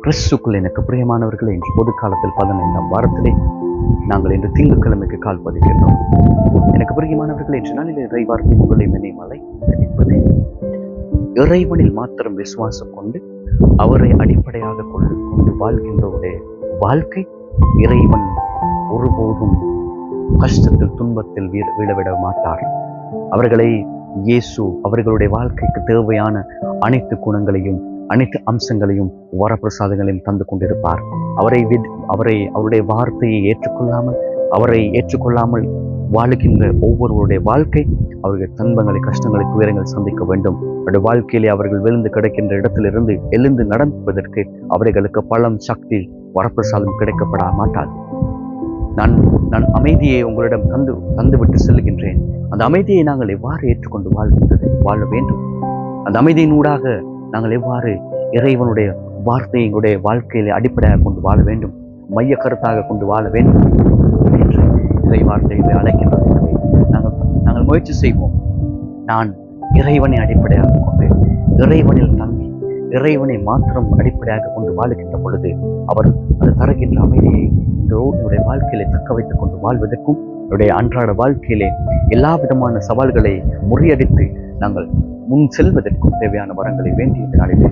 கிறிஸ்துக்குள் எனக்கு பிரியமானவர்களே, இன்று பொது காலத்தில் 15ஆம் வாரத்திலே நாங்கள் இன்று திங்கட்கிழமைக்கு கால் பதிக்கின்றோம். எனக்கு பிரியமானவர்களே, இன்று நாளில் இறை வார்த்தை முகலை மலை நிற்பது இறைவனில் மாத்திரம் விசுவாசம் கொண்டு அவரை அடிப்படையாக கொண்டு வாழ்கின்றவருடைய வாழ்க்கை இறைவன் ஒருபோதும் கஷ்டத்தில் துன்பத்தில் விழவிட மாட்டார். அவர்களை இயேசு அவர்களுடைய வாழ்க்கைக்கு தேவையான அனைத்து குணங்களையும் அனைத்து அம்சங்களையும் வரப்பிரசாதங்களையும் தந்து கொண்டிருப்பார். அவருடைய வார்த்தையை ஏற்றுக்கொள்ளாமல் வாழுகின்ற ஒவ்வொருவருடைய வாழ்க்கை அவர்கள் துன்பங்களை, கஷ்டங்களை, துயரங்களை சந்திக்க வேண்டும். அவருடைய வாழ்க்கையிலே அவர்கள் விழுந்து கிடக்கின்ற இடத்திலிருந்து எழுந்து நடப்பதற்கு அவர்களுக்கு பலம், சக்தி, வரப்பிரசாதம் கிடைக்கப்பட மாட்டாது. நான் அமைதியை உங்களிடம் தந்துவிட்டு செல்கின்றேன். அந்த அமைதியை நாங்கள் எவ்வாறு ஏற்றுக்கொண்டு வாழ வேண்டும்? அந்த அமைதியினூடாக நாங்கள் எவ்வாறு இறைவனுடைய வார்த்தையினுடைய வாழ்க்கையிலே அடிப்படையாக கொண்டு வாழ வேண்டும், மைய கருத்தாக கொண்டு வாழ வேண்டும் என்று இறை வார்த்தைகளை அழைக்கின்றது. நாங்கள் முயற்சி செய்வோம். நான் இறைவனை அடிப்படையாக கொண்டு இறைவனில் தங்கி இறைவனை மாத்திரம் அடிப்படையாக கொண்டு வாழுகின்ற பொழுது அவர் அது தருகின்ற அமைதியை என்னுடைய வாழ்க்கையிலே தக்க வைத்துக் கொண்டு வாழ்வதற்கும், என்னுடைய அன்றாட வாழ்க்கையிலே எல்லா விதமான சவால்களை முறியடித்து நாங்கள் முன் செல்வதற்கும் தேவையான வரங்களை வேண்டிய நாளிலே